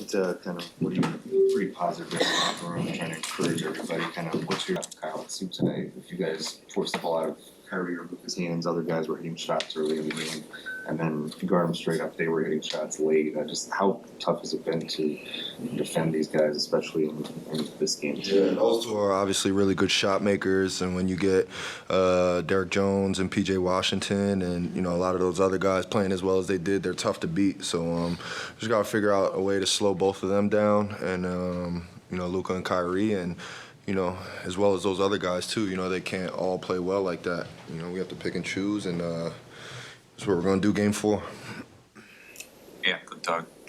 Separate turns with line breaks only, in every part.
just kind of, what do you, pretty positive in the locker room, trying to encourage everybody, kind of, what's your, Kyle, it seemed today, if you guys forced the ball out of Kyrie or Luka's hands, other guys were hitting shots early in the game, and then if you guard them straight up, they were hitting shots late. Just how tough has it been to defend these guys, especially in this game?
Yeah, those two are obviously really good shot makers, and when you get Derek Jones and P.J. Washington and, you know, a lot of those other guys playing as well as they did, they're tough to beat. So just got to figure out a way to slow both of them down, and, you know, Luka and Kyrie, and, you know, as well as those other guys too. You know, they can't all play well like that. You know, we have to pick and choose, and that's what we're going to do game 4.
Yeah,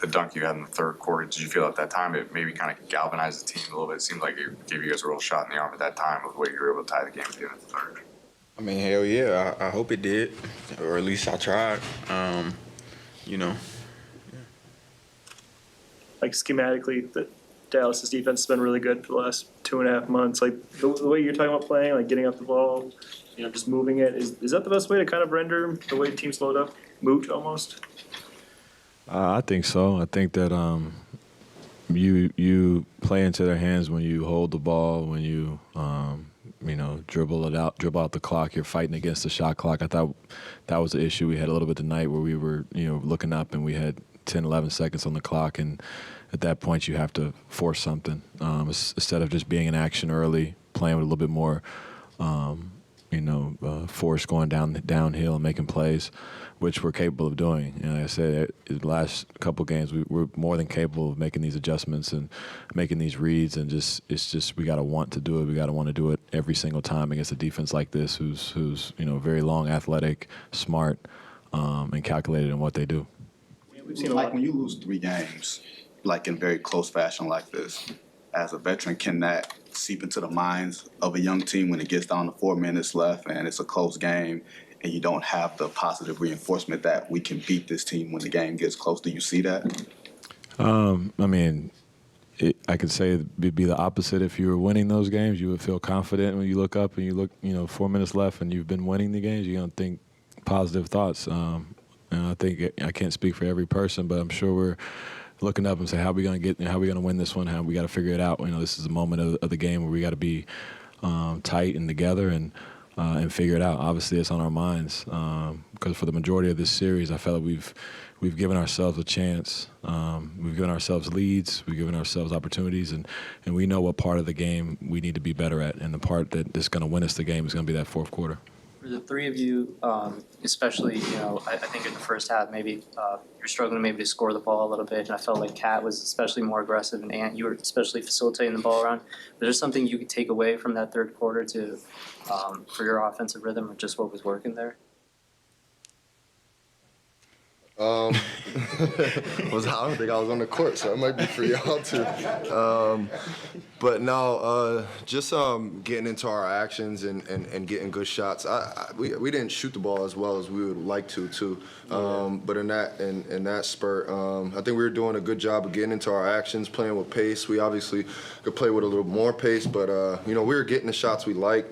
the dunk you had in the third quarter, did you feel at that time it maybe kind of galvanized the team a little bit? It seemed like it gave you guys a real shot in the arm at that time with the way you were able to tie the game at the end of the third.
I mean, hell yeah, I hope it did, or at least I tried. You know. Yeah.
Like schematically, the Dallas's defense has been really good for the last 2.5 months. Like the way you're talking about playing, like getting up the ball, you know, just moving it. Is that the best way to kind of render the way teams load up, moot almost?
I think so. I think that you play into their hands when you hold the ball, when you you know, dribble out the clock. You're fighting against the shot clock. I thought that was the issue we had a little bit tonight, where we were, you know, looking up and we had 10, 11 seconds on the clock, and at that point you have to force something instead of just being in action early, playing with a little bit more, you know, force going downhill and making plays, which we're capable of doing. And like I said, the last couple games we're more than capable of making these adjustments and making these reads, and it's just we got to want to do it. We got to want to do it every single time against a defense like this, who's you know, very long, athletic, smart, and calculated in what they do.
We've seen
like when you lose 3 games, like in very close fashion like this, as a veteran, can that seep into the minds of a young team when it gets down to 4 minutes left and it's a close game and you don't have the positive reinforcement that we can beat this team when the game gets close? Do you see that?
I mean, I could say it'd be the opposite. If you were winning those games, you would feel confident when you look up and you look, you know, 4 minutes left and you've been winning the games, you're going to think positive thoughts. And I think I can't speak for every person, but I'm sure we're looking up and say, how are we going to win this one? How we got to figure it out. You know, this is a moment of the game where we got to be tight and together and figure it out. Obviously, it's on our minds because for the majority of this series, I felt like we've given ourselves a chance. We've given ourselves leads. We've given ourselves opportunities, and we know what part of the game we need to be better at. And the part that's going to win us the game is going to be that fourth quarter.
For the three of you, especially, you know, I think in the first half, maybe you're struggling maybe to score the ball a little bit, and I felt like Kat was especially more aggressive, and Ant, you were especially facilitating the ball around. Was there something you could take away from that third quarter to for your offensive rhythm, or just what was working there?
I don't think I was on the court, so it might be for y'all too. But no, just getting into our actions and getting good shots. We didn't shoot the ball as well as we would like to too. But in that spurt, I think we were doing a good job of getting into our actions, playing with pace. We obviously could play with a little more pace, but you know, we were getting the shots we like.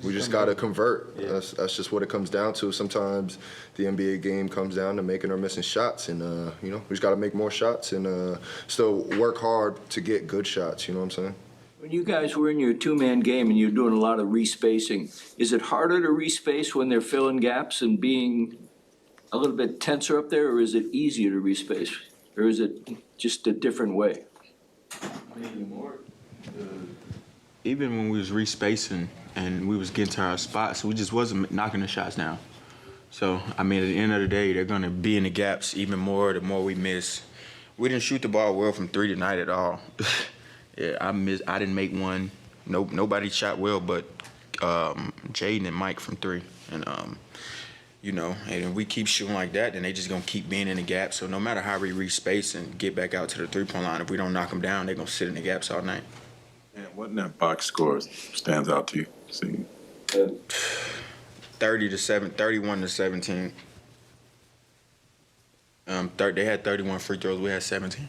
We just got to convert. Yeah. That's just what it comes down to. Sometimes the NBA game comes down to making or missing shots, and you know, we just got to make more shots and still work hard to get good shots. You know what I'm saying?
When you guys were in your two-man game and you're doing a lot of respacing, is it harder to respace when they're filling gaps and being a little bit tenser up there, or is it easier to respace, or is it just a different way?
Even when we was respacing and we was getting to our spots, we just wasn't knocking the shots down. So, I mean, at the end of the day, they're going to be in the gaps even more the more we miss. We didn't shoot the ball well from 3 tonight at all. Yeah, I didn't make one. Nobody shot well but Jaden and Mike from 3. And, you know, and if we keep shooting like that, then they just going to keep being in the gap. So no matter how we respace and get back out to the three-point line, if we don't knock them down, they're going to sit in the gaps all night.
And what in that box score stands out to you? See?
31 to 17. They had 31 free throws. We had 17.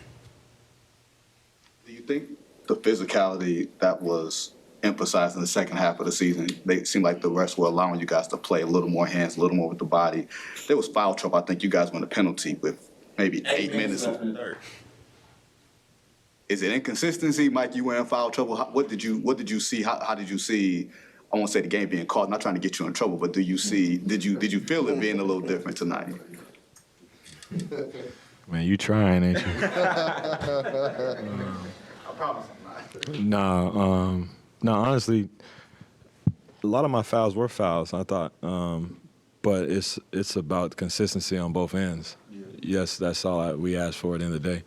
Do you think the physicality that was emphasized in the second half of the season, they seemed like the refs were allowing you guys to play a little more hands, a little more with the body? There was foul trouble. I think you guys won a penalty with maybe 8 minutes. Is it inconsistency, Mike? You were in foul trouble. What did you see? How did you see? I won't say the game being called. Not trying to get you in trouble, but did you feel it being a little different tonight?
Man, you trying, ain't you?
I promise I'm not.
No, honestly, a lot of my fouls were fouls, I thought. But it's about consistency on both ends. Yes, that's all we asked for at the end of the day.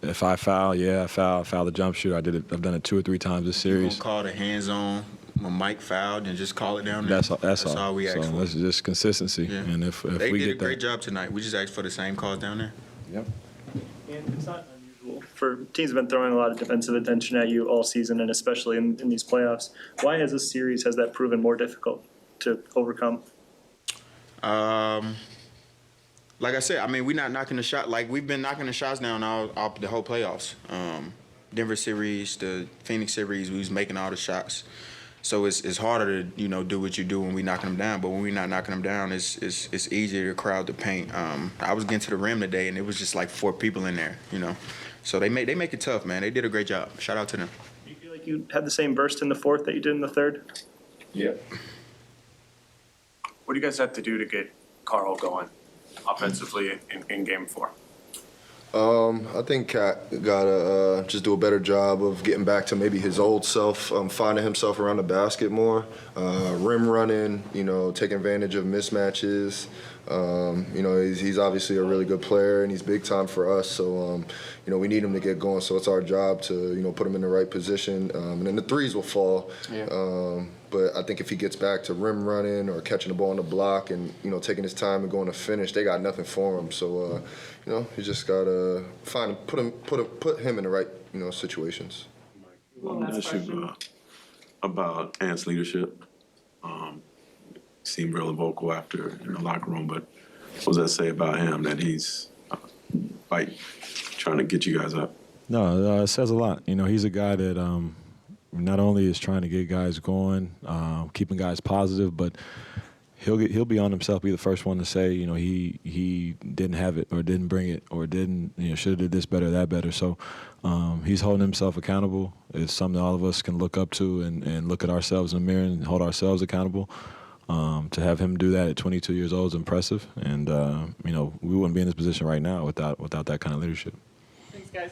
If I foul, I foul the jump shooter. I've done it 2 or 3 times this
You
series.
gonna call the hands on when Mike fouled and just call it down there?
That's all.
we asked
So
for.
that's just consistency.
Yeah.
And if
They
we
did a
get
great
that,
job tonight. We just asked for the same calls down there.
Yep.
And it's not unusual for teams have been throwing a lot of defensive attention at you all season, and especially in these playoffs. Why has this series, has that proven more difficult to overcome?
Like I said, I mean, we're not knocking the shot. Like, we've been knocking the shots down all the whole playoffs. Denver series, the Phoenix series, we was making all the shots. So it's harder to, do what you do when we knocking them down. But when we're not knocking them down, it's easier to crowd the paint. I was getting to the rim today, and it was just like 4 people in there, So they make it tough, man. They did a great job. Shout out to them.
Do you feel like you had the same burst in the fourth that you did in the third?
Yeah.
What do you guys have to do to get Carl going offensively in game 4?
I think Cat gotta just do a better job of getting back to maybe his old self, finding himself around the basket more, rim running, taking advantage of mismatches. He's obviously a really good player and he's big time for us. So, we need him to get going. So it's our job to, put him in the right position. And then the threes will fall.
Yeah.
But I think if he gets back to rim running or catching the ball on the block and, taking his time and going to finish, they got nothing for him. So, you just gotta put him in the right, situations.
Ask you about Ant's leadership. Seemed really vocal after in the locker room, but what does that say about him that he's trying to get you guys up?
No, it says a lot. He's a guy that not only is trying to get guys going, keeping guys positive, but he'll be on himself, be the first one to say, he didn't have it or didn't bring it or didn't, should have did this better, that better. So he's holding himself accountable. It's something all of us can look up to and look at ourselves in the mirror and hold ourselves accountable. To have him do that at 22 years old is impressive. And, we wouldn't be in this position right now without that kind of leadership.
Thanks, guys.